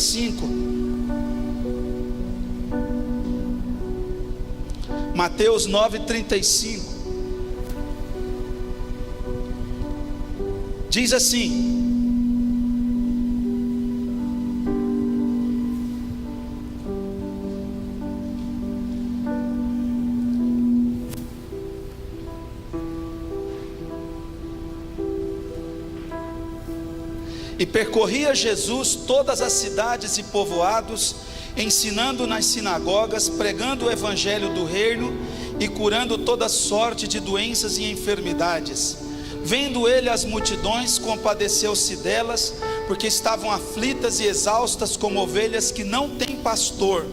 35. Mateus 9:35. Diz assim: e percorria Jesus todas as cidades e povoados, ensinando nas sinagogas, pregando o evangelho do reino e curando toda sorte de doenças e enfermidades. Vendo ele as multidões, compadeceu-se delas, porque estavam aflitas e exaustas como ovelhas que não têm pastor.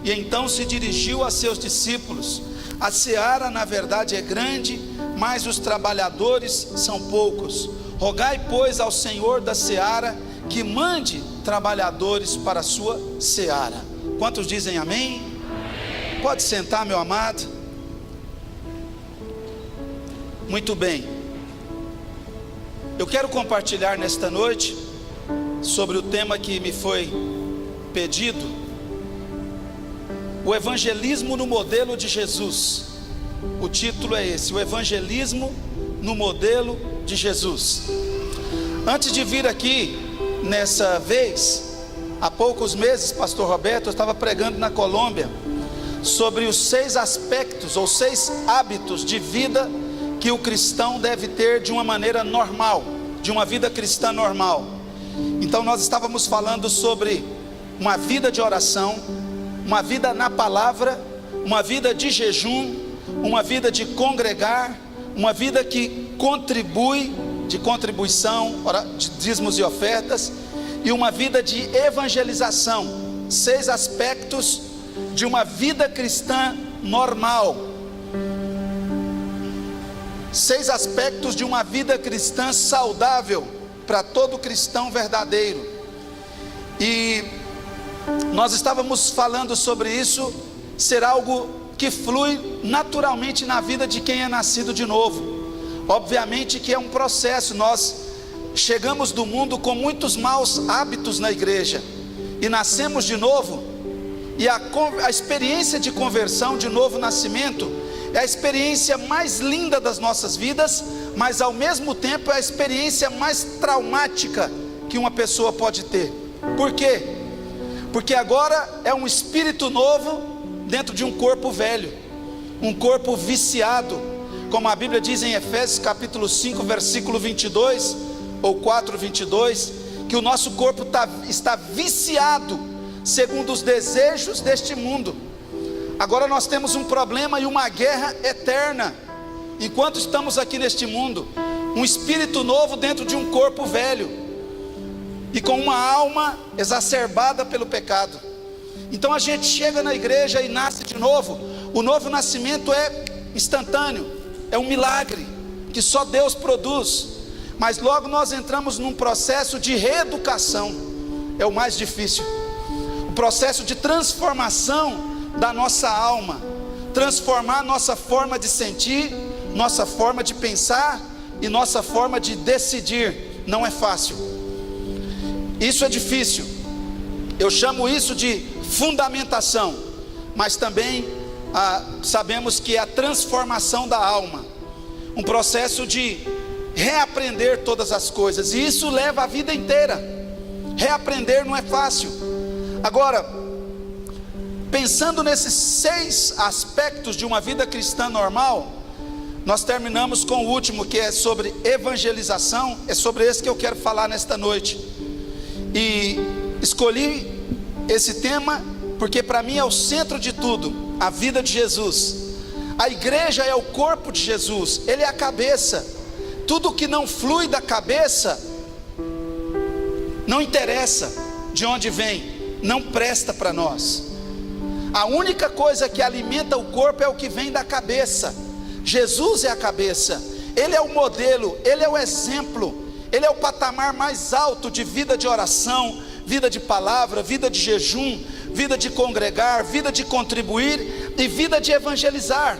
E então se dirigiu a seus discípulos: a seara na verdade é grande, mas os trabalhadores são poucos. Rogai, pois, ao Senhor da seara que mande trabalhadores para a sua seara. Quantos dizem amém? Amém. Pode sentar, meu amado. Muito bem. Eu quero compartilhar nesta noite sobre o tema que me foi pedido: o evangelismo no modelo de Jesus. O título é esse: o evangelismo no modelo de Jesus. Antes de vir aqui nessa vez, há poucos meses, pastor Roberto, eu estava pregando na Colômbia sobre os 6 aspectos ou 6 hábitos de vida que o cristão deve ter de uma maneira normal, de uma vida cristã normal. Então nós estávamos falando sobre uma vida de oração, uma vida na palavra, uma vida de jejum, uma vida de congregar, uma vida que contribui, de contribuição, de dízimos e ofertas, e uma vida de evangelização. 6 aspectos de uma vida cristã normal. 6 aspectos de uma vida cristã saudável para todo cristão verdadeiro. E nós estávamos falando sobre isso ser algo que flui naturalmente na vida de quem é nascido de novo. Obviamente que é um processo. Nós chegamos do mundo com muitos maus hábitos na igreja e nascemos de novo, e a experiência de conversão, de novo nascimento, é a experiência mais linda das nossas vidas, mas ao mesmo tempo é a experiência mais traumática que uma pessoa pode ter. Por quê? Porque agora é um espírito novo dentro de um corpo velho, um corpo viciado, como a Bíblia diz em Efésios capítulo 5, versículo 22, ou 4:22, que o nosso corpo está viciado segundo os desejos deste mundo. Agora nós temos um problema e uma guerra eterna, enquanto estamos aqui neste mundo, um espírito novo dentro de um corpo velho, e com uma alma exacerbada pelo pecado. Então a gente chega na igreja e nasce de novo. O novo nascimento é instantâneo, é um milagre que só Deus produz, mas logo nós entramos num processo de reeducação, é o mais difícil, o processo de transformação da nossa alma, transformar nossa forma de sentir, nossa forma de pensar e nossa forma de decidir. Não é fácil, isso é difícil. Eu chamo isso de fundamentação, mas também sabemos que é a transformação da alma, um processo de reaprender todas as coisas, e isso leva a vida inteira. Reaprender não é fácil. Agora, pensando nesses 6 aspectos de uma vida cristã normal, nós terminamos com o último, que é sobre evangelização. É sobre esse que eu quero falar nesta noite, e escolhi esse tema porque para mim é o centro de tudo, a vida de Jesus. A igreja é o corpo de Jesus, ele é a cabeça. Tudo que não flui da cabeça, não interessa de onde vem, não presta para nós. A única coisa que alimenta o corpo é o que vem da cabeça. Jesus é a cabeça, ele é o modelo, ele é o exemplo, ele é o patamar mais alto de vida de oração, vida de palavra, vida de jejum, vida de congregar, vida de contribuir e vida de evangelizar.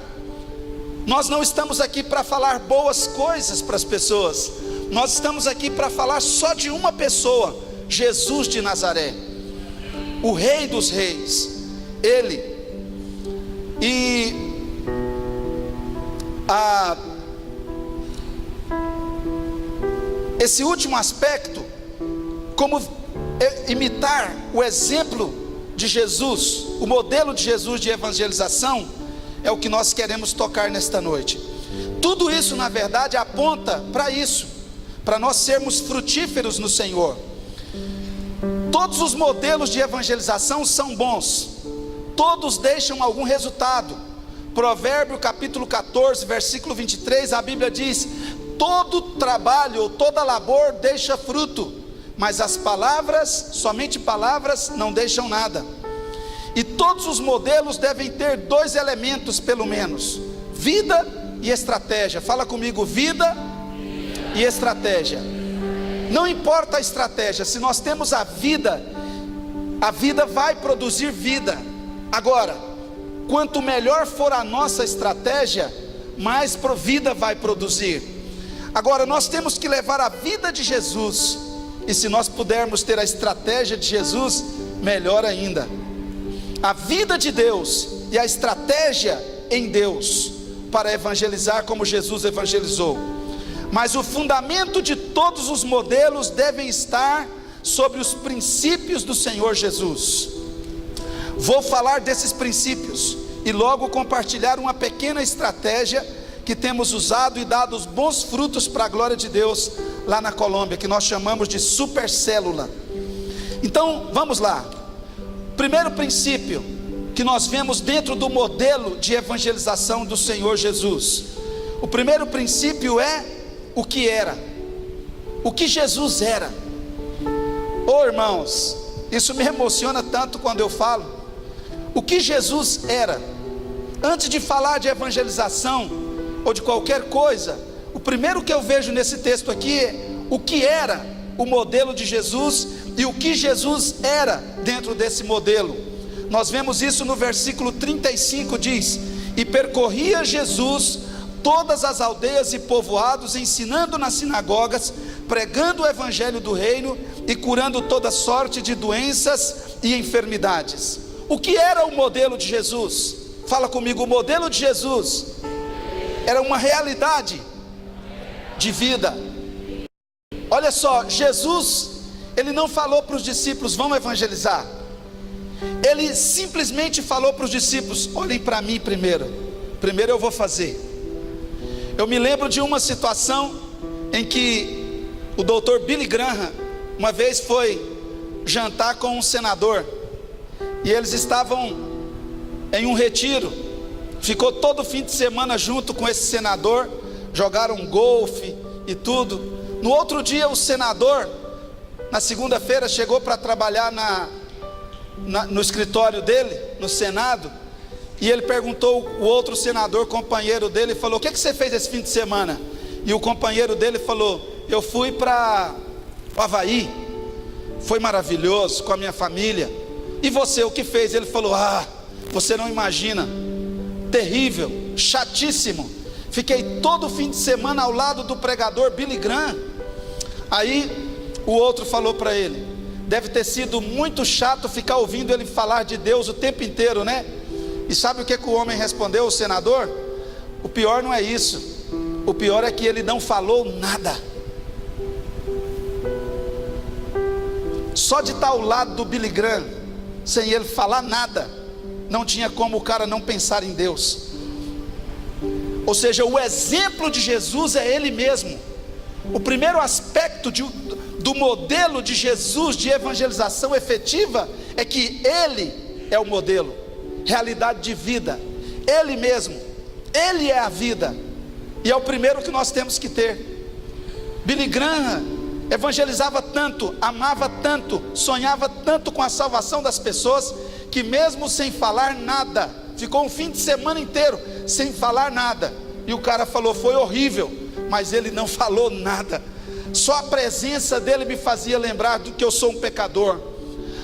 Nós não estamos aqui para falar boas coisas para as pessoas, nós estamos aqui para falar só de uma pessoa, Jesus de Nazaré. o Rei dos Reis, Ele. E esse último aspecto, como imitar o exemplo de Jesus, o modelo de Jesus de evangelização, é o que nós queremos tocar nesta noite. Tudo isso na verdade aponta para isso, para nós sermos frutíferos no Senhor. Todos os modelos de evangelização são bons, todos deixam algum resultado. Provérbio capítulo 14, versículo 23, a Bíblia diz: todo trabalho ou toda labor deixa fruto, mas as palavras, somente palavras, não deixam nada. E todos os modelos devem ter dois elementos pelo menos: vida e estratégia. Fala comigo: vida e estratégia. Não importa a estratégia, se nós temos a vida vai produzir vida. Agora, quanto melhor for a nossa estratégia, mais vida vai produzir. Agora, nós temos que levar a vida de Jesus, e se nós pudermos ter a estratégia de Jesus, melhor ainda. A vida de Deus e a estratégia em Deus para evangelizar como Jesus evangelizou. Mas o fundamento de todos os modelos devem estar sobre os princípios do Senhor Jesus. Vou falar desses princípios e logo compartilhar uma pequena estratégia que temos usado e dado os bons frutos para a glória de Deus lá na Colômbia, que nós chamamos de supercélula. Então vamos lá. Primeiro princípio que nós vemos dentro do modelo de evangelização do Senhor Jesus. O primeiro princípio é o que era, o que Jesus era. Oh irmãos, isso me emociona tanto quando eu falo. O que Jesus era. Antes de falar de evangelização ou de qualquer coisa, o primeiro que eu vejo nesse texto aqui é o que era o modelo de Jesus e o que Jesus era dentro desse modelo. Nós vemos isso no versículo 35, diz: e percorria Jesus todas as aldeias e povoados, ensinando nas sinagogas, pregando o evangelho do reino e curando toda sorte de doenças e enfermidades. O que era o modelo de Jesus? Fala comigo: o modelo de Jesus era uma realidade de vida. Olha só, Jesus, ele não falou para os discípulos: vão evangelizar. Ele simplesmente falou para os discípulos: olhem para mim primeiro eu vou fazer. Eu me lembro de uma situação em que o doutor Billy Graham uma vez foi jantar com um senador, e eles estavam em um retiro, ficou todo fim de semana junto com esse senador, jogaram golfe e tudo. No outro dia o senador, na segunda-feira, chegou para trabalhar no escritório dele, no Senado, e ele perguntou o outro senador, companheiro dele, falou: o que você fez esse fim de semana? E o companheiro dele falou: eu fui para o Havaí, foi maravilhoso com a minha família. E você, o que fez? Ele falou: você não imagina, terrível, chatíssimo, fiquei todo fim de semana ao lado do pregador Billy Graham. Aí o outro falou para ele: deve ter sido muito chato ficar ouvindo ele falar de Deus o tempo inteiro, né? E sabe o que o homem respondeu, o senador? O pior não é isso, o pior é que ele não falou nada. Só de estar ao lado do Billy Graham, sem ele falar nada, não tinha como o cara não pensar em Deus. Ou seja, o exemplo de Jesus é ele mesmo. O primeiro aspecto do modelo de Jesus de evangelização efetiva é que ele é o modelo, realidade de vida, ele mesmo, ele é a vida, e é o primeiro que nós temos que ter. Billy Graham evangelizava tanto, amava tanto, sonhava tanto com a salvação das pessoas, que mesmo sem falar nada, ficou um fim de semana inteiro sem falar nada. E o cara falou: foi horrível, mas ele não falou nada. Só a presença dele me fazia lembrar do que eu sou um pecador.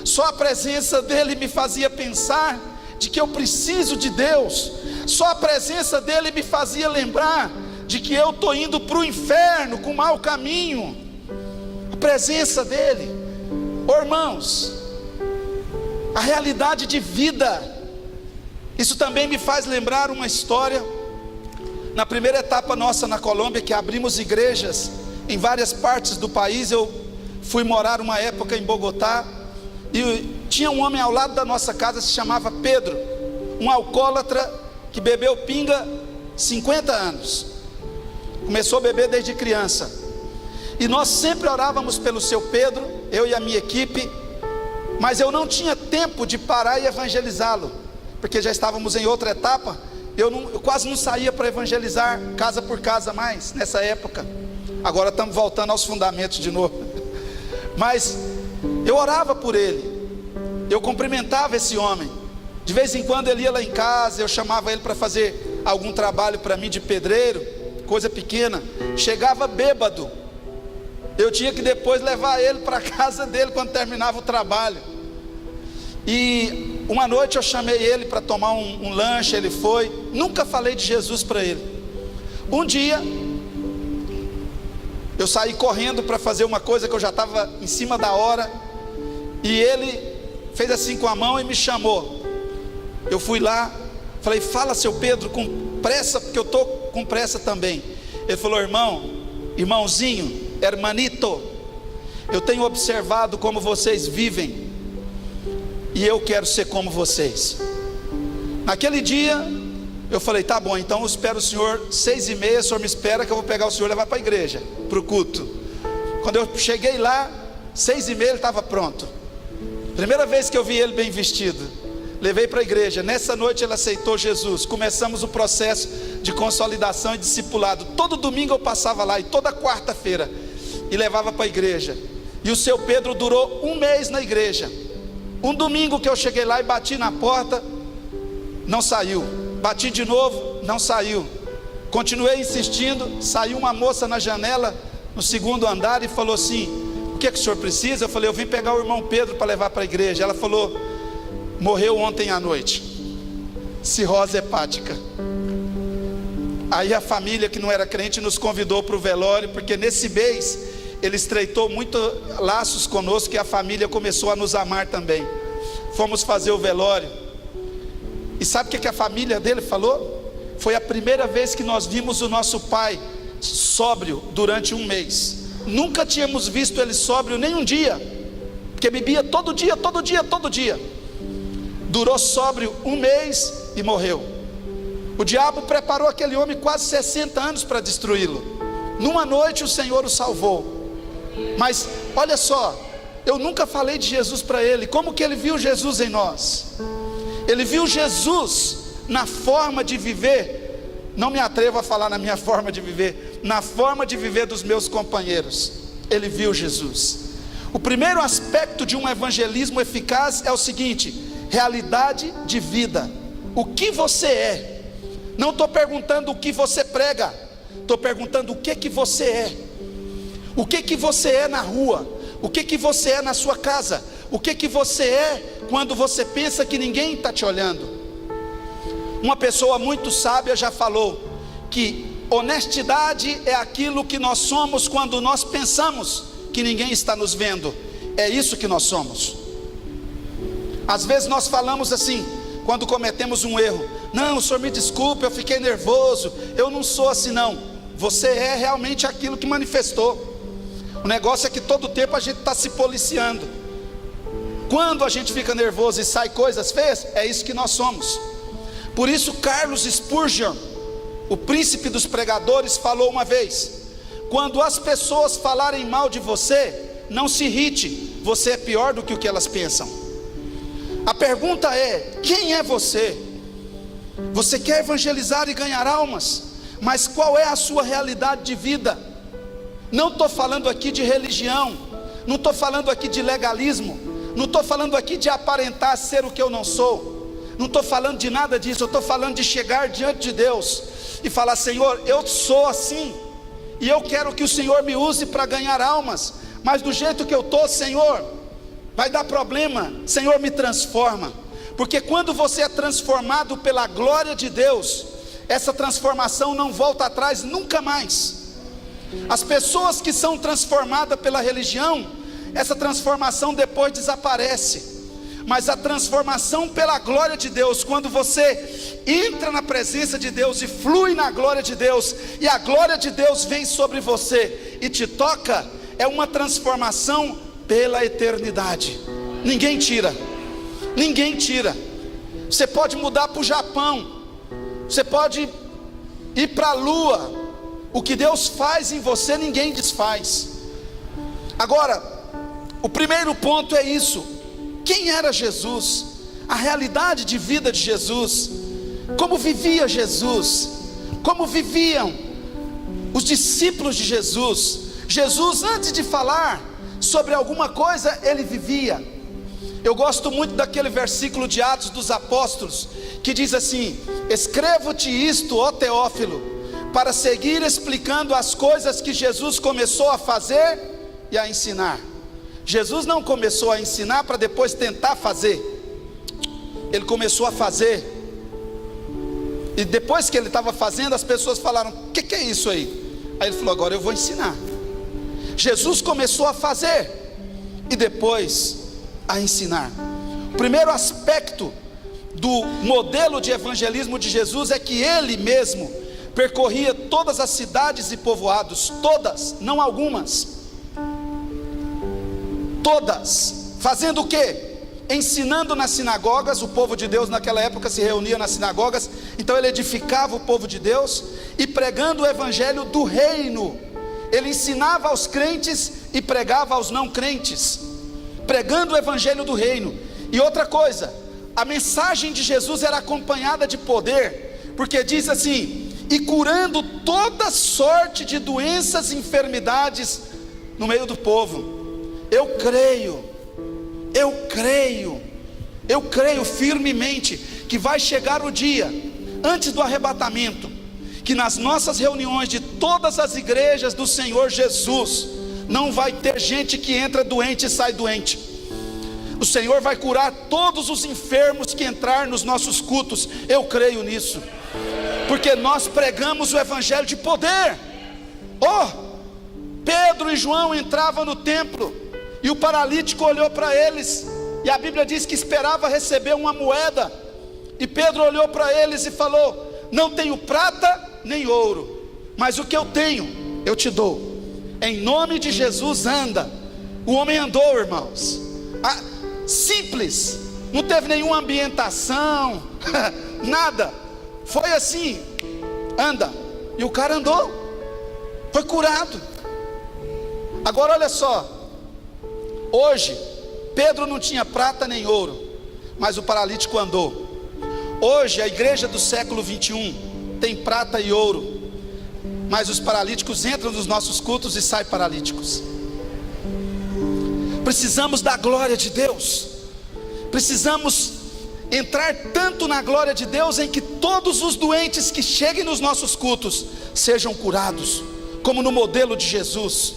Só a presença dele me fazia pensar de que eu preciso de Deus. Só a presença dele me fazia lembrar de que eu estou indo para o inferno com mau caminho. A presença dele. Oh, irmãos, a realidade de vida. Isso também me faz lembrar uma história. Na primeira etapa nossa na Colômbia, que abrimos igrejas em várias partes do país, eu fui morar uma época em Bogotá, e tinha um homem ao lado da nossa casa, se chamava Pedro, um alcoólatra que bebeu pinga 50 anos, começou a beber desde criança, e nós sempre orávamos pelo seu Pedro, eu e a minha equipe, mas eu não tinha tempo de parar e evangelizá-lo, porque já estávamos em outra etapa. Eu quase não saía para evangelizar casa por casa mais nessa época. Agora estamos voltando aos fundamentos de novo. Mas eu orava por ele, eu cumprimentava esse homem. De vez em quando ele ia lá em casa, eu chamava ele para fazer algum trabalho para mim de pedreiro, coisa pequena. Chegava bêbado, eu tinha que depois levar ele para a casa dele quando terminava o trabalho. E uma noite eu chamei ele para tomar um lanche, ele foi. Nunca falei de Jesus para ele. Um dia eu saí correndo para fazer uma coisa que eu já estava em cima da hora, e ele fez assim com a mão e me chamou. Eu fui lá, falei: fala, seu Pedro, com pressa, porque eu estou com pressa também. Ele falou: irmãozinho, hermanito, eu tenho observado como vocês vivem, e eu quero ser como vocês. Naquele dia eu falei: tá bom, então eu espero o senhor 6h30, o senhor me espera que eu vou pegar o senhor e levar para a igreja, para o culto. Quando eu cheguei lá, 6h30 ele estava pronto. Primeira vez que eu vi ele bem vestido, levei para a igreja. Nessa noite ele aceitou Jesus. Começamos o processo de consolidação e discipulado. Todo domingo eu passava lá, e toda quarta-feira, e levava para a igreja. E o seu Pedro durou 1 mês na igreja. Um domingo que eu cheguei lá e bati na porta, não saiu. Bati de novo, não saiu. Continuei insistindo, saiu uma moça na janela, no 2º andar, e falou assim: o que é que o senhor precisa? Eu falei: eu vim pegar o irmão Pedro para levar para a igreja. Ela falou: morreu ontem à noite, cirrose hepática. Aí a família que não era crente nos convidou para o velório, porque nesse mês ele estreitou muito laços conosco, e a família começou a nos amar também. Fomos fazer o velório, e sabe o que a família dele falou? Foi a primeira vez que nós vimos o nosso pai sóbrio durante 1 mês. Nunca tínhamos visto ele sóbrio nem um dia, porque bebia todo dia. Durou sóbrio 1 mês e morreu. O diabo preparou aquele homem quase 60 anos para destruí-lo. Numa noite o Senhor o salvou. Mas olha só, eu nunca falei de Jesus para ele. Como que ele viu Jesus em nós? Ele viu Jesus na forma de viver. Não me atrevo a falar na minha forma de viver, na forma de viver dos meus companheiros. Ele viu Jesus. O primeiro aspecto de um evangelismo eficaz é o seguinte: realidade de vida. O que você é. Não estou perguntando o que você prega, estou perguntando o que você é. O que você é na rua? O que você é na sua casa? O que você é quando você pensa que ninguém está te olhando? Uma pessoa muito sábia já falou que honestidade é aquilo que nós somos quando nós pensamos que ninguém está nos vendo. É isso que nós somos. Às vezes nós falamos assim, quando cometemos um erro: não, o senhor me desculpe, eu fiquei nervoso, eu não sou assim. Não, você é realmente aquilo que manifestou. O negócio é que todo tempo a gente está se policiando. Quando a gente fica nervoso e sai coisas feias, é isso que nós somos. Por isso Charles Spurgeon, o príncipe dos pregadores, falou uma vez: quando as pessoas falarem mal de você, não se irrite, você é pior do que o que elas pensam. A pergunta é: quem é você? Você quer evangelizar e ganhar almas, mas qual é a sua realidade de vida? Não estou falando aqui de religião, não estou falando aqui de legalismo, não estou falando aqui de aparentar ser o que eu não sou, não estou falando de nada disso. Eu estou falando de chegar diante de Deus e falar: Senhor, eu sou assim, e eu quero que o Senhor me use para ganhar almas, mas do jeito que eu estou, Senhor, vai dar problema. Senhor, me transforma, porque quando você é transformado pela glória de Deus, essa transformação não volta atrás nunca mais. As pessoas que são transformadas pela religião, essa transformação depois desaparece. Mas a transformação pela glória de Deus, quando você entra na presença de Deus e flui na glória de Deus, e a glória de Deus vem sobre você e te toca, é uma transformação pela eternidade. Ninguém tira, ninguém tira. Você pode mudar para o Japão, você pode ir para a lua. O que Deus faz em você, ninguém desfaz. Agora, o primeiro ponto é isso: quem era Jesus? A realidade de vida de Jesus. Como vivia Jesus? Como viviam os discípulos de Jesus? Jesus, antes de falar sobre alguma coisa, ele vivia. Eu gosto muito daquele versículo de Atos dos Apóstolos, que diz assim: escrevo-te isto, ó Teófilo, para seguir explicando as coisas que Jesus começou a fazer e a ensinar. Jesus não começou a ensinar para depois tentar fazer. Ele começou a fazer, e depois que ele estava fazendo, as pessoas falaram: o que é isso aí? Aí ele falou: agora eu vou ensinar. Jesus começou a fazer e depois a ensinar. O primeiro aspecto do modelo de evangelismo de Jesus é que ele mesmo percorria todas as cidades e povoados, todas, não algumas, todas. Fazendo o quê? Ensinando nas sinagogas. O povo de Deus naquela época se reunia nas sinagogas, então ele edificava o povo de Deus, e pregando o evangelho do reino. Ele ensinava aos crentes e pregava aos não crentes, pregando o evangelho do reino. E outra coisa, a mensagem de Jesus era acompanhada de poder, porque diz assim: e curando toda sorte de doenças e enfermidades no meio do povo. Eu creio firmemente que vai chegar o dia, antes do arrebatamento, que nas nossas reuniões de todas as igrejas do Senhor Jesus, não vai ter gente que entra doente e sai doente. O Senhor vai curar todos os enfermos que entrar nos nossos cultos. Eu creio nisso, porque nós pregamos o evangelho de poder. Pedro e João entravam no templo, e o paralítico olhou para eles, e a Bíblia diz que esperava receber uma moeda, e Pedro olhou para eles e falou: não tenho prata nem ouro, mas o que eu tenho eu te dou. Em nome de Jesus, anda. O homem andou, irmãos. Simples, não teve nenhuma ambientação, nada. Foi assim: anda. E o cara andou, foi curado. Agora olha só, hoje Pedro não tinha prata nem ouro, mas o paralítico andou. Hoje a igreja do século 21 tem prata e ouro, mas os paralíticos entram nos nossos cultos e saem paralíticos. Precisamos da glória de Deus, precisamos entrar tanto na glória de Deus, em que todos os doentes que cheguem nos nossos cultos sejam curados, como no modelo de Jesus.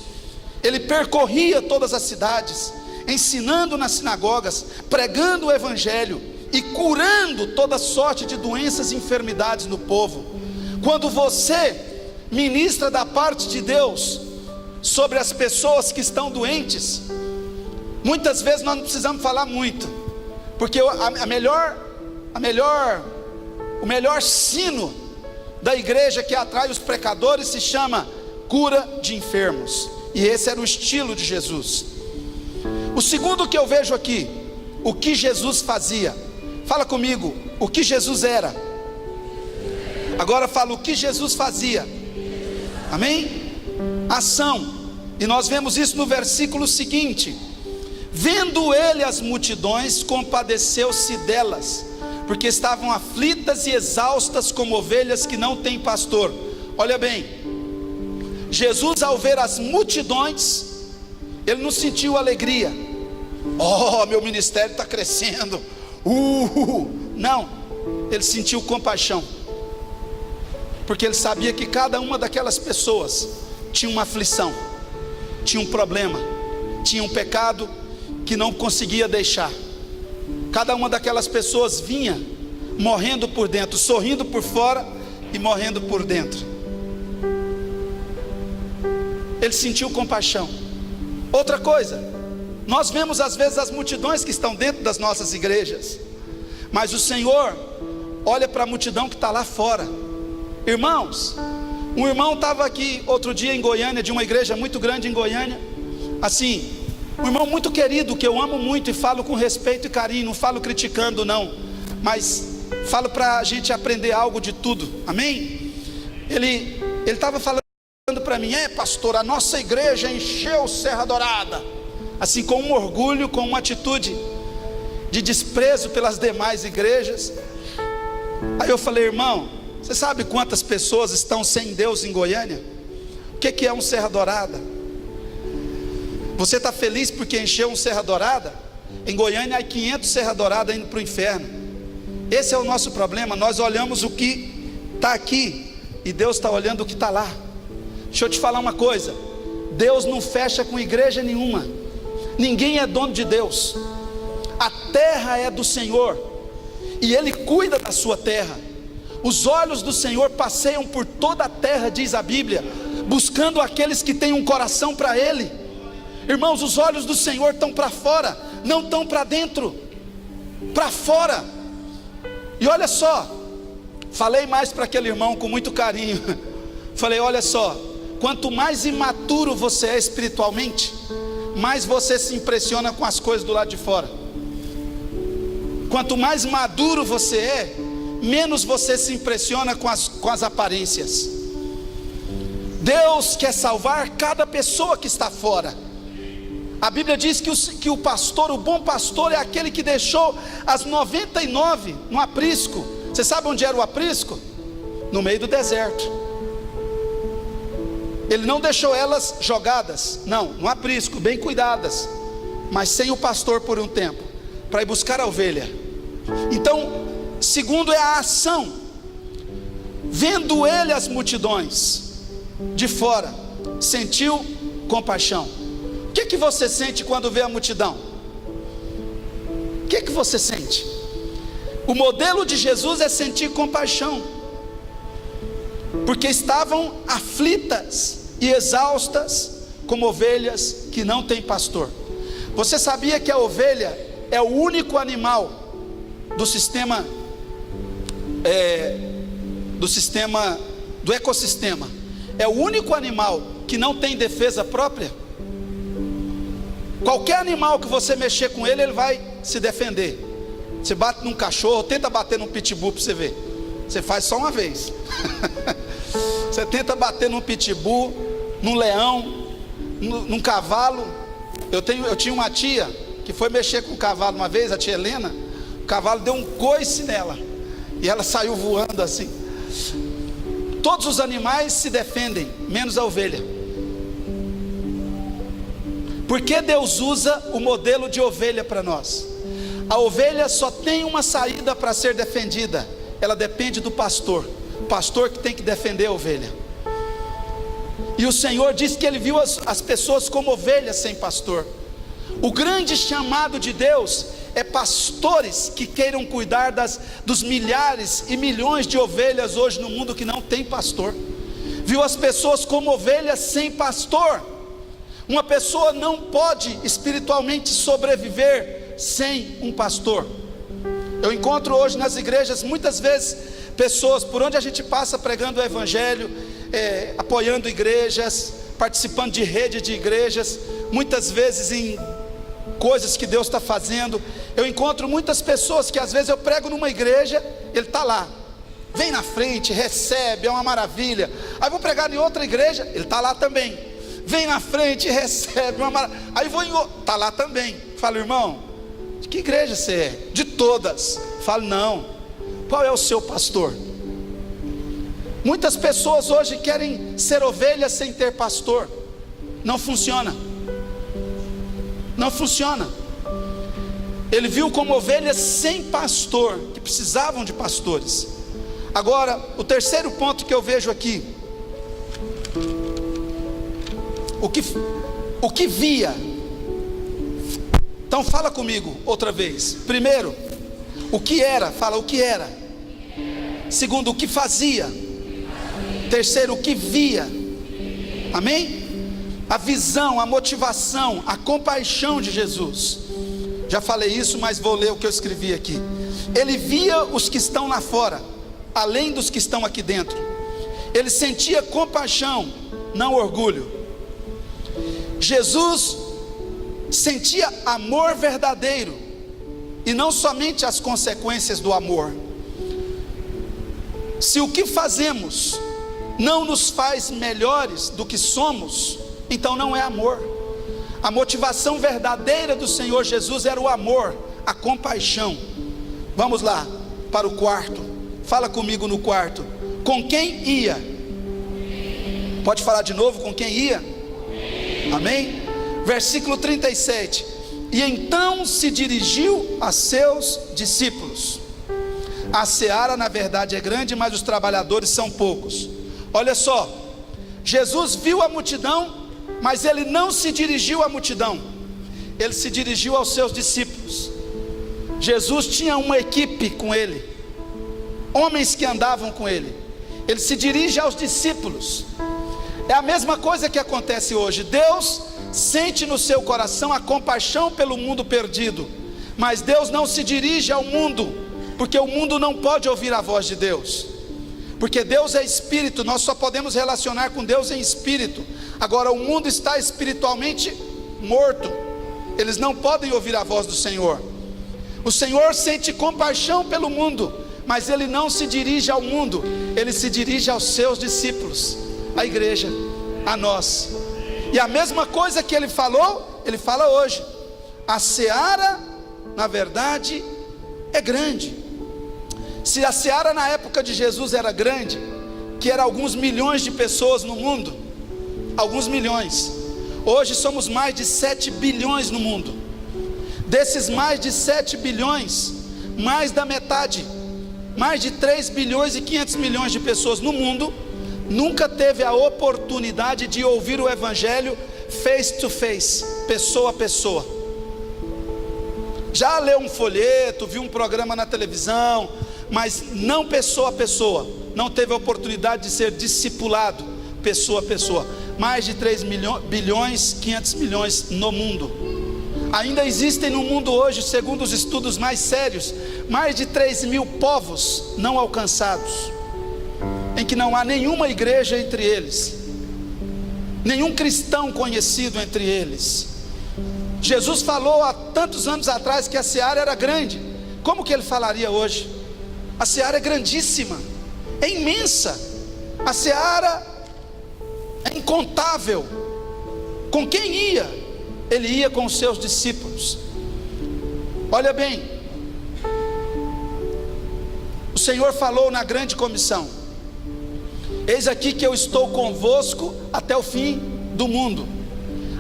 Ele percorria todas as cidades, ensinando nas sinagogas, pregando o evangelho e curando toda sorte de doenças e enfermidades no povo. Quando você ministra da parte de Deus sobre as pessoas que estão doentes, muitas vezes nós não precisamos falar muito, porque o melhor sino da igreja, que atrai os pecadores, se chama cura de enfermos. E esse era o estilo de Jesus. O segundo que eu vejo aqui, o que Jesus fazia. Fala comigo, o que Jesus era. Agora fala o que Jesus fazia. Amém? Ação. E nós vemos isso no versículo seguinte: vendo ele as multidões, compadeceu-se delas, porque estavam aflitas e exaustas como ovelhas que não têm pastor. Olha bem, Jesus, ao ver as multidões, ele não sentiu alegria. Meu ministério está crescendo. Não, ele sentiu compaixão, porque ele sabia que cada uma daquelas pessoas tinha uma aflição, tinha um problema, tinha um pecado que não conseguia deixar. Cada uma daquelas pessoas vinha morrendo por dentro, sorrindo por fora e morrendo por dentro. Ele sentiu compaixão. Outra coisa, Nós vemos às vezes as multidões que estão dentro das nossas igrejas, mas o Senhor olha para a multidão que está lá fora. Irmãos, um irmão estava aqui outro dia em Goiânia, de uma igreja muito grande em Goiânia, assim, um irmão muito querido, que eu amo muito e falo com respeito e carinho, não falo criticando não, mas falo para a gente aprender algo de tudo, amém? Ele estava falando para mim: pastor, a nossa igreja encheu Serra Dourada, assim, com um orgulho, com uma atitude de desprezo pelas demais igrejas. Aí eu falei: irmão, você sabe quantas pessoas estão sem Deus em Goiânia? O que é um Serra Dourada? Você está feliz porque encheu um Serra Dourada? Em Goiânia há 500 Serra Dourada indo para o inferno. Esse é o nosso problema. Nós olhamos o que está aqui e Deus está olhando o que está lá. Deixa eu te falar uma coisa: Deus não fecha com igreja nenhuma. Ninguém é dono de Deus. A terra é do Senhor e Ele cuida da sua terra. Os olhos do Senhor passeiam por toda a terra, diz a Bíblia, buscando aqueles que têm um coração para Ele. Irmãos, os olhos do Senhor estão para fora, não estão para dentro, para fora. E olha só, falei mais para aquele irmão com muito carinho. Falei: olha só, quanto mais imaturo você é espiritualmente, mais você se impressiona com as coisas do lado de fora. Quanto mais maduro você é, menos você se impressiona com as aparências. Deus quer salvar cada pessoa que está fora. A Bíblia diz que o pastor, o bom pastor, é aquele que deixou as 99 no aprisco. Você sabe onde era o aprisco? No meio do deserto. Ele não deixou elas jogadas, não, no aprisco, bem cuidadas, mas sem o pastor por um tempo, para ir buscar a ovelha. Então, segundo é a ação. Vendo ele as multidões de fora, sentiu compaixão. O que você sente quando vê a multidão? O que você sente? O modelo de Jesus é sentir compaixão, porque estavam aflitas e exaustas como ovelhas que não têm pastor. Você sabia que a ovelha é o único animal do ecossistema, é o único animal que não tem defesa própria? Qualquer animal que você mexer com ele, ele vai se defender. Você bate num cachorro, tenta bater num pitbull para você ver. Você faz só uma vez. Você tenta bater num pitbull, num leão, num cavalo. Eu tinha uma tia que foi mexer com o cavalo uma vez, a tia Helena. O cavalo deu um coice nela e ela saiu voando assim. Todos os animais se defendem, menos a ovelha. Por que Deus usa o modelo de ovelha para nós? A ovelha só tem uma saída para ser defendida. Ela depende do pastor. O pastor que tem que defender a ovelha. E o Senhor diz que Ele viu as pessoas como ovelhas sem pastor. O grande chamado de Deus é pastores que queiram cuidar dos milhares e milhões de ovelhas hoje no mundo que não tem pastor. Viu as pessoas como ovelhas sem pastor. Uma pessoa não pode espiritualmente sobreviver sem um pastor. Eu encontro hoje nas igrejas muitas vezes pessoas, por onde a gente passa, pregando o evangelho, apoiando igrejas, participando de rede de igrejas, muitas vezes em coisas que Deus está fazendo. Eu encontro muitas pessoas que às vezes eu prego numa igreja, ele está lá, vem na frente, recebe, é uma maravilha. Aí vou pregar em outra igreja, ele está lá também, vem na frente, recebe, uma maravilha. Aí vou em outra, está lá também. Falo: irmão, de que igreja você é? De todas. Falo: não. Qual é o seu pastor? Muitas pessoas hoje querem ser ovelhas sem ter pastor. Não funciona. Não funciona. Ele viu como ovelhas sem pastor, que precisavam de pastores. Agora, o terceiro ponto que eu vejo aqui, o que via. Então fala comigo outra vez. Primeiro, o que era, fala o que era. Segundo, o que fazia. Terceiro, o que via. Amém? a visão, a motivação, a compaixão de Jesus. Já falei isso, mas vou ler o que eu escrevi aqui. Ele via os que estão lá fora, além dos que estão aqui dentro. Ele sentia compaixão, não orgulho. Jesus sentia amor verdadeiro, e não somente as consequências do amor. Se o que fazemos não nos faz melhores do que somos, então não é amor. A motivação verdadeira do Senhor Jesus era o amor, a compaixão. Vamos lá para o quarto. Fala comigo no quarto. Com quem ia? Pode falar de novo, com quem ia? Amém? Versículo 37. E então se dirigiu a seus discípulos. A seara na verdade é grande, mas os trabalhadores são poucos. Olha só, Jesus viu a multidão, mas ele não se dirigiu à multidão, ele se dirigiu aos seus discípulos. Jesus tinha uma equipe com ele, homens que andavam com ele. Ele se dirige aos discípulos. É a mesma coisa que acontece hoje. Deus sente no seu coração a compaixão pelo mundo perdido, mas Deus não se dirige ao mundo, porque o mundo não pode ouvir a voz de Deus, porque Deus é espírito. Nós só podemos relacionar com Deus em espírito. Agora o mundo está espiritualmente morto, eles não podem ouvir a voz do Senhor. O Senhor sente compaixão pelo mundo, mas Ele não se dirige ao mundo, Ele se dirige aos seus discípulos, à igreja, a nós. E a mesma coisa que Ele falou, Ele fala hoje. A seara, na verdade, é grande. Se a seara na época de Jesus era grande, que era alguns milhões de pessoas no mundo, alguns milhões, hoje somos mais de 7 bilhões no mundo. Desses mais de 7 bilhões, mais da metade, mais de 3 bilhões e 500 milhões de pessoas no mundo, nunca teve a oportunidade de ouvir o Evangelho face to face, pessoa a pessoa. Já leu um folheto, viu um programa na televisão, mas não pessoa a pessoa, não teve a oportunidade de ser discipulado pessoa a pessoa. Mais de 3 bilhões, 500 milhões no mundo. Ainda existem no mundo hoje, segundo os estudos mais sérios, mais de 3 mil povos não alcançados, em que não há nenhuma igreja entre eles, nenhum cristão conhecido entre eles. Jesus falou há tantos anos atrás que a seara era grande. Como que Ele falaria hoje? A seara é grandíssima, é imensa. A seara é incontável. Com quem ia? Ele ia com os seus discípulos. Olha bem, o Senhor falou na grande comissão: eis aqui que eu estou convosco até o fim do mundo.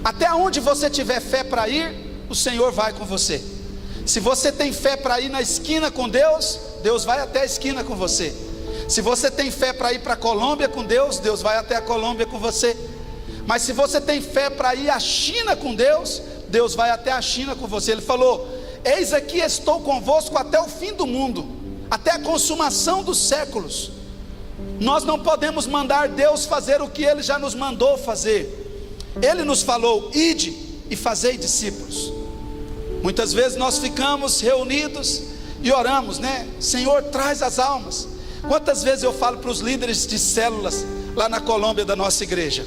Até onde você tiver fé para ir, o Senhor vai com você. Se você tem fé para ir na esquina com Deus, Deus vai até a esquina com você. Se você tem fé para ir para a Colômbia com Deus, Deus vai até a Colômbia com você. Mas se você tem fé para ir à China com Deus, Deus vai até a China com você. Ele falou: eis aqui estou convosco até o fim do mundo, até a consumação dos séculos. Nós não podemos mandar Deus fazer o que Ele já nos mandou fazer. Ele nos falou: ide e fazei discípulos. Muitas vezes nós ficamos reunidos e oramos, né? Senhor, traz as almas. Quantas vezes eu falo para os líderes de células lá na Colômbia da nossa igreja,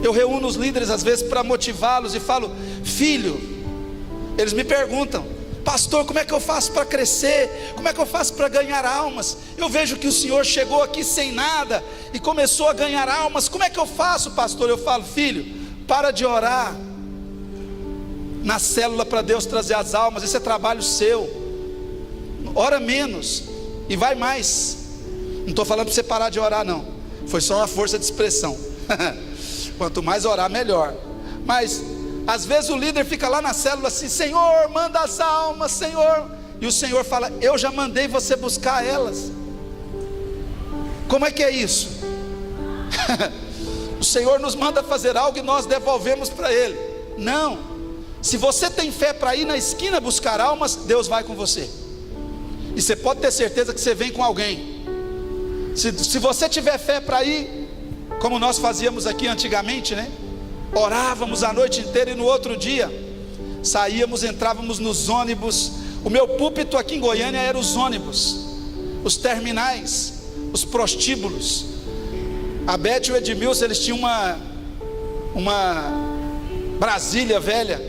eu reúno os líderes às vezes para motivá-los e falo: filho, eles me perguntam: pastor, como é que eu faço para crescer? Como é que eu faço para ganhar almas? Eu vejo que o senhor chegou aqui sem nada e começou a ganhar almas. Como é que eu faço, pastor? Eu falo: filho, para de orar na célula para Deus trazer as almas. Esse é trabalho seu. Ora menos e vai mais. Não estou falando para você parar de orar, não. Foi só uma força de expressão. Quanto mais orar, melhor. Mas às vezes o líder fica lá na célula assim: Senhor, manda as almas, Senhor. E o Senhor fala: eu já mandei você buscar elas. Como é que é isso? O Senhor nos manda fazer algo e nós devolvemos para Ele. Não. Se você tem fé para ir na esquina buscar almas, Deus vai com você. E você pode ter certeza que você vem com alguém. Se você tiver fé para ir, como nós fazíamos aqui antigamente, né? orávamos a noite inteira, e no outro dia saíamos, entrávamos nos ônibus. O meu púlpito aqui em Goiânia era os ônibus, os terminais, os prostíbulos. A Beth e o Edmilson, eles tinham uma Brasília velha.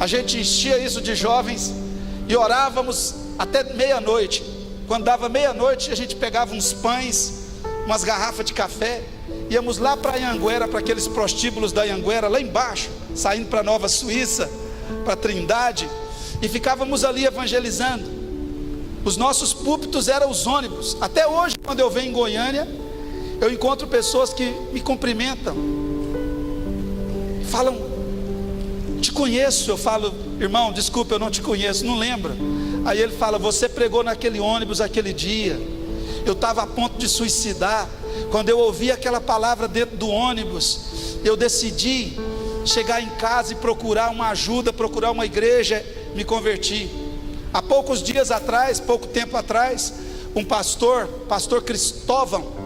A gente enchia isso de jovens e orávamos até meia-noite. Quando dava meia-noite, a gente pegava uns pães, umas garrafas de café, íamos lá para Anhanguera, para aqueles prostíbulos da Anhanguera, lá embaixo, saindo para Nova Suíça, para Trindade, e ficávamos ali evangelizando. Os nossos púlpitos eram os ônibus. Até hoje, quando eu venho em Goiânia, eu encontro pessoas que me cumprimentam, falam: te conheço. Eu falo: irmão, desculpa, eu não te conheço, não lembro. Aí ele fala: você pregou naquele ônibus aquele dia, eu estava a ponto de suicidar. Quando eu ouvi aquela palavra dentro do ônibus, eu decidi chegar em casa e procurar uma ajuda, procurar uma igreja, me converti. Há poucos dias atrás, pouco tempo atrás, um pastor Cristóvão,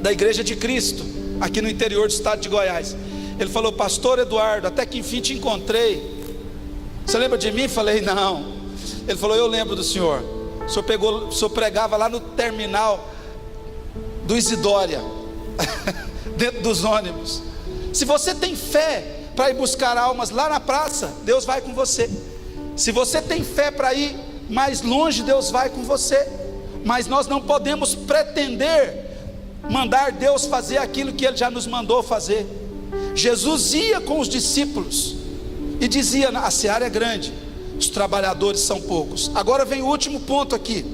da Igreja de Cristo, aqui no interior do estado de Goiás, ele falou: pastor Eduardo, até que enfim te encontrei. Você lembra de mim? Falei: não. Ele falou: eu lembro do senhor. O senhor pregava lá no terminal do Isidória, dentro dos ônibus. Se você tem fé para ir buscar almas lá na praça, Deus vai com você. Se você tem fé para ir mais longe, Deus vai com você. Mas nós não podemos pretender mandar Deus fazer aquilo que Ele já nos mandou fazer. Jesus ia com os discípulos e dizia: a seara é grande, os trabalhadores são poucos. Agora vem o último ponto aqui.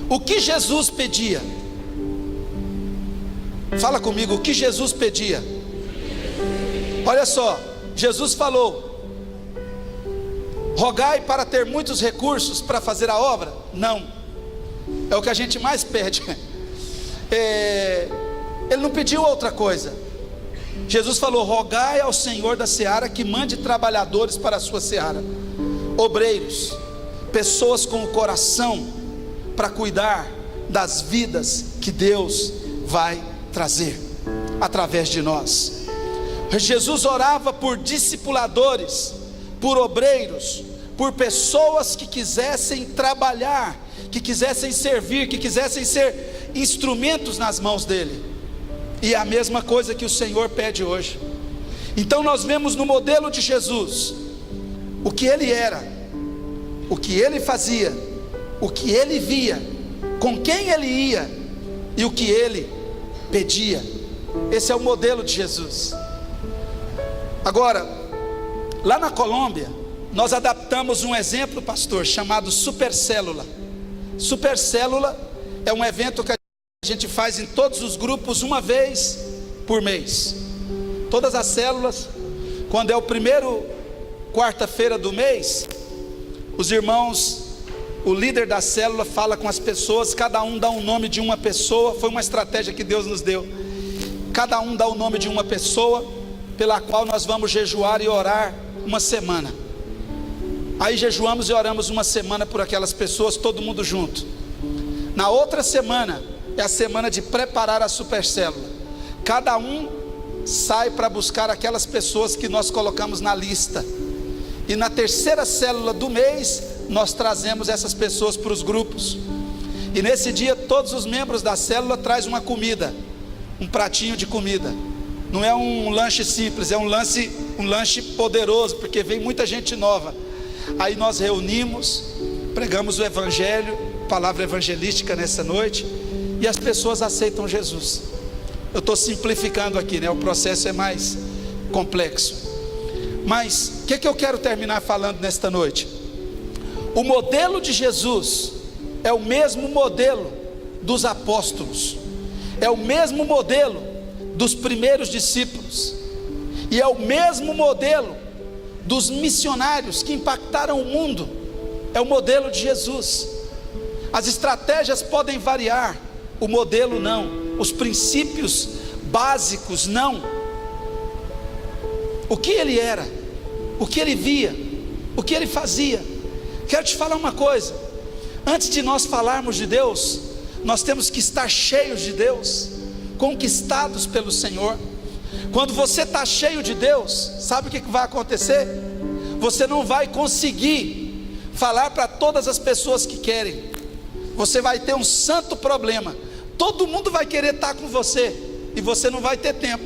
O que Jesus pedia? Fala comigo, o que Jesus pedia? Olha só, Jesus falou: rogai para ter muitos recursos para fazer a obra? Não, é o que a gente mais pede. Ele não pediu outra coisa. Jesus falou: rogai ao Senhor da seara que mande trabalhadores para a sua seara, obreiros, pessoas com o coração para cuidar das vidas que Deus vai trazer através de nós. Jesus orava por discipuladores, por obreiros, por pessoas que quisessem trabalhar, que quisessem servir, que quisessem ser instrumentos nas mãos dele. E é a mesma coisa que o Senhor pede hoje. Então nós vemos no modelo de Jesus o que ele era, o que ele fazia, o que ele via, com quem ele ia e o que ele pedia. Esse é o modelo de Jesus. Agora, lá na Colômbia, nós adaptamos um exemplo, pastor, chamado Supercélula. Supercélula é um evento que a gente faz em todos os grupos uma vez por mês. Todas as células, quando é o primeiro quarta-feira do mês, os irmãos, o líder da célula fala com as pessoas, cada um dá um nome de uma pessoa. Foi uma estratégia que Deus nos deu. Cada um dá o nome de uma pessoa pela qual nós vamos jejuar e orar uma semana. Aí jejuamos e oramos uma semana por aquelas pessoas, todo mundo junto. Na outra semana é a semana de preparar a supercélula. Cada um sai para buscar aquelas pessoas que nós colocamos na lista. E na terceira célula do mês, nós trazemos essas pessoas para os grupos. E nesse dia, todos os membros da célula trazem uma comida, um pratinho de comida. Não é um lanche simples, é um lanche poderoso, porque vem muita gente nova. Aí nós reunimos, pregamos o evangelho, palavra evangelística nessa noite, e as pessoas aceitam Jesus. Eu estou simplificando aqui, né? O processo é mais complexo. Mas o que eu quero terminar falando nesta noite? O modelo de Jesus é o mesmo modelo dos apóstolos, é o mesmo modelo dos primeiros discípulos, e é o mesmo modelo dos missionários que impactaram o mundo. É o modelo de Jesus. As estratégias podem variar, o modelo não, os princípios básicos não. O que ele era, o que ele via, o que ele fazia. Quero te falar uma coisa: antes de nós falarmos de Deus, nós temos que estar cheios de Deus, conquistados pelo Senhor. Quando você está cheio de Deus, sabe o que vai acontecer? Você não vai conseguir falar para todas as pessoas que querem. Você vai ter um santo problema. Todo mundo vai querer estar com você e você não vai ter tempo.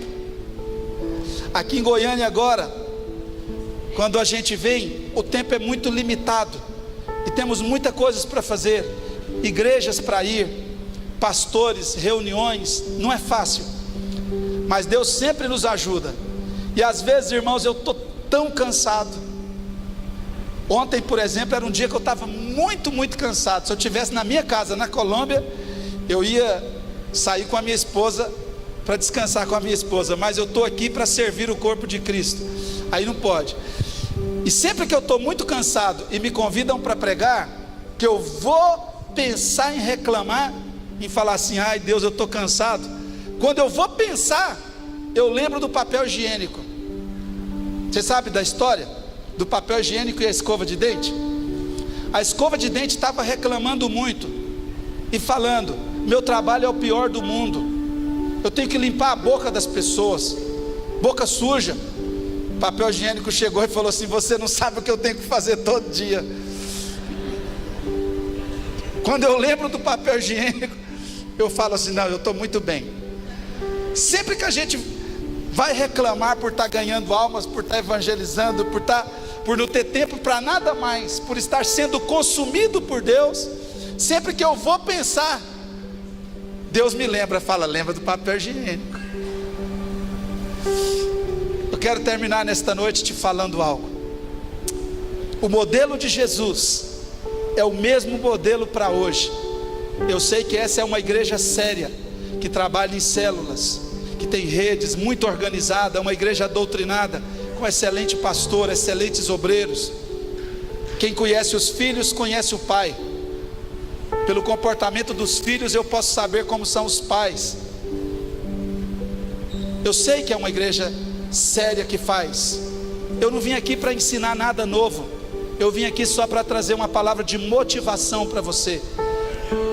Aqui em Goiânia agora, quando a gente vem, o tempo é muito limitado e temos muitas coisas para fazer, igrejas para ir, pastores, reuniões, não é fácil, mas Deus sempre nos ajuda. E às vezes, irmãos, eu estou tão cansado. Ontem, por exemplo, era um dia que eu estava muito cansado. Se eu estivesse na minha casa, na Colômbia, eu ia sair com a minha esposa para descansar com a minha esposa, mas eu estou aqui para servir o corpo de Cristo, aí não pode. E sempre que eu estou muito cansado e me convidam para pregar, que eu vou pensar em reclamar, em falar assim: ai Deus, eu estou cansado. Quando eu vou pensar, eu lembro do papel higiênico. Você sabe da história do papel higiênico e a escova de dente? A escova de dente estava reclamando muito e falando: meu trabalho é o pior do mundo, eu tenho que limpar a boca das pessoas, boca suja. O papel higiênico chegou e falou assim: você não sabe o que eu tenho que fazer todo dia. Quando eu lembro do papel higiênico, eu falo assim: não, eu estou muito bem. Sempre que a gente vai reclamar por estar ganhando almas, por estar evangelizando, por não ter tempo para nada mais, por estar sendo consumido por Deus, sempre que eu vou pensar, Deus me lembra, fala: lembra do papel higiênico. Eu quero terminar nesta noite te falando algo. O modelo de Jesus é o mesmo modelo para hoje. Eu sei que essa é uma igreja séria, que trabalha em células, que tem redes, muito organizada, uma igreja doutrinada, com excelente pastor, excelentes obreiros. Quem conhece os filhos, conhece o pai. Pelo comportamento dos filhos eu posso saber como são os pais. Eu sei que é uma igreja séria que faz. Eu não vim aqui para ensinar nada novo, eu vim aqui só para trazer uma palavra de motivação para você.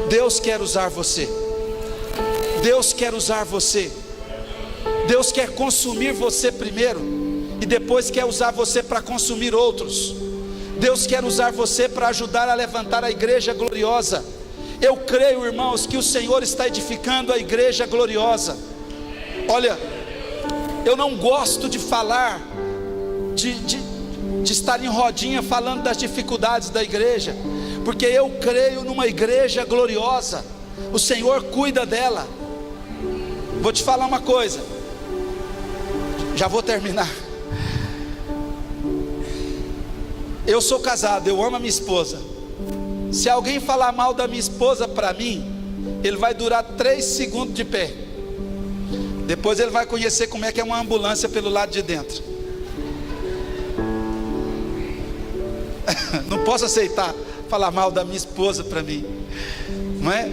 Deus quer usar você. Deus quer usar você. Deus quer consumir você primeiro, e depois quer usar você para consumir outros. Deus quer usar você para ajudar a levantar a igreja gloriosa. Eu creio, irmãos, que o Senhor está edificando a igreja gloriosa. Olha, eu não gosto de falar, de estar em rodinha falando das dificuldades da igreja, porque eu creio numa igreja gloriosa. O Senhor cuida dela. Vou te falar uma coisa, já vou terminar. Eu sou casado, eu amo a minha esposa. Se alguém falar mal da minha esposa para mim, ele vai durar 3 segundos de pé. Depois ele vai conhecer como é que é uma ambulância pelo lado de dentro. Não posso aceitar falar mal da minha esposa para mim, não é?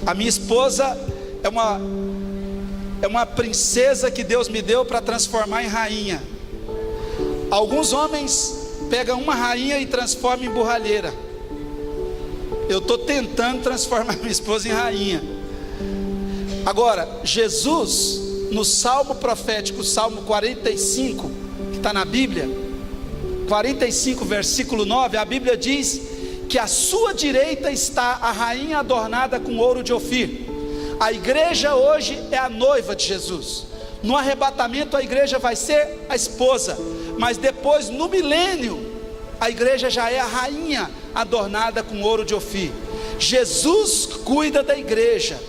A minha esposa é uma princesa que Deus me deu para transformar em rainha. Alguns homens pegam uma rainha e transformam em borralheira. Eu estou tentando transformar minha esposa em rainha. Agora, Jesus, no Salmo profético, Salmo 45, que está na Bíblia, 45 versículo 9, a Bíblia diz que à sua direita está a rainha adornada com ouro de Ofir. A igreja hoje é a noiva de Jesus. No arrebatamento a igreja vai ser a esposa, mas depois no milênio a igreja já é a rainha adornada com ouro de Ofir. Jesus cuida da igreja.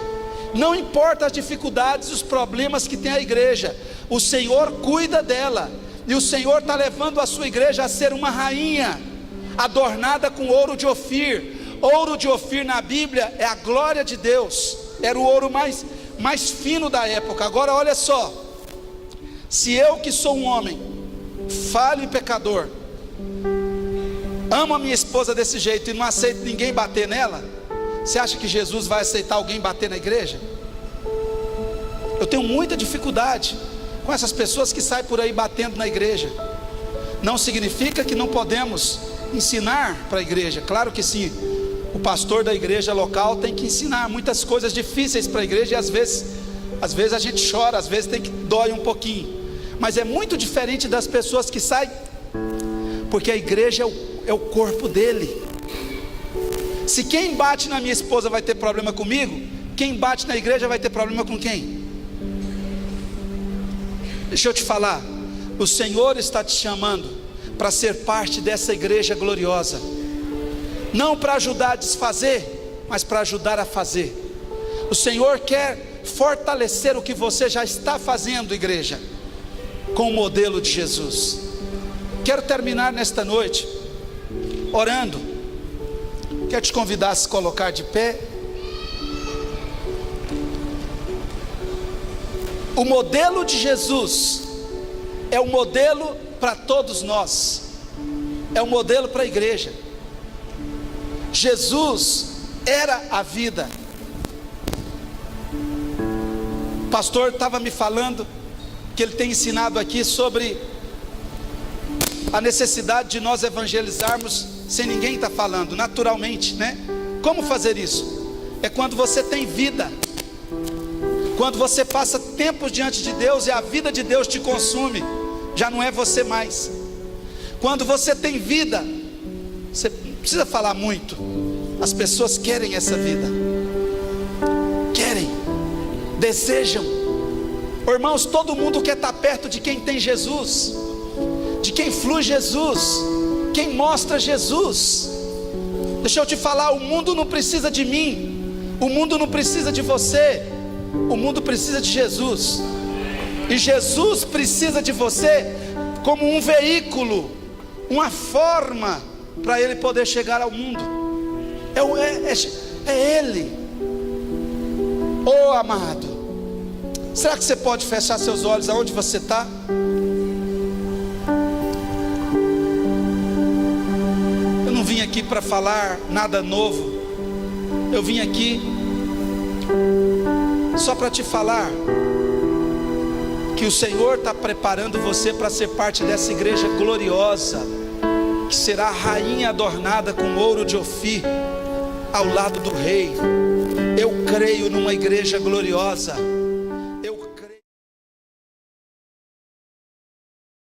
Não importa as dificuldades, os problemas que tem a igreja, o Senhor cuida dela. E o Senhor está levando a sua igreja a ser uma rainha adornada com ouro de Ofir. Ouro de Ofir na Bíblia é a glória de Deus. Era o ouro mais fino da época. Agora olha só, se eu que sou um homem falho e pecador, amo a minha esposa desse jeito e não aceito ninguém bater nela, você acha que Jesus vai aceitar alguém bater na igreja? Eu tenho muita dificuldade com essas pessoas que saem por aí batendo na igreja. Não significa que não podemos ensinar para a igreja, claro que sim. O pastor da igreja local tem que ensinar muitas coisas difíceis para a igreja, e às vezes Às vezes a gente chora, às vezes tem que dói um pouquinho, mas é muito diferente das pessoas que saem, porque a igreja é o corpo dele. Se quem bate na minha esposa vai ter problema comigo, quem bate na igreja vai ter problema com quem? Deixa eu te falar, o Senhor está te chamando para ser parte dessa igreja gloriosa, não para ajudar a desfazer, mas para ajudar a fazer. O Senhor quer fortalecer o que você já está fazendo, igreja, com o modelo de Jesus. Quero terminar nesta noite orando. Quero te convidar a se colocar de pé. O modelo de Jesus é um modelo para todos nós, é um modelo para a igreja. Jesus era a vida. O pastor estava me falando que ele tem ensinado aqui sobre a necessidade de nós evangelizarmos sem ninguém estar falando, naturalmente, né? Como fazer isso? É quando você tem vida, quando você passa tempo diante de Deus e a vida de Deus te consome, já não é você mais. Quando você tem vida, você não precisa falar muito, as pessoas querem essa vida, querem, desejam. Irmãos, todo mundo quer estar perto de quem tem Jesus, de quem flui Jesus, quem mostra Jesus. Deixa eu te falar, o mundo não precisa de mim, o mundo não precisa de você, o mundo precisa de Jesus, e Jesus precisa de você como um veículo, uma forma para ele poder chegar ao mundo. É Ele. Oh amado, será que você pode fechar seus olhos aonde você está? Eu não vim aqui para falar nada novo, eu vim aqui só para te falar que o Senhor está preparando você para ser parte dessa igreja gloriosa, que será a rainha adornada com ouro de Ofir, ao lado do rei. Eu creio numa igreja gloriosa.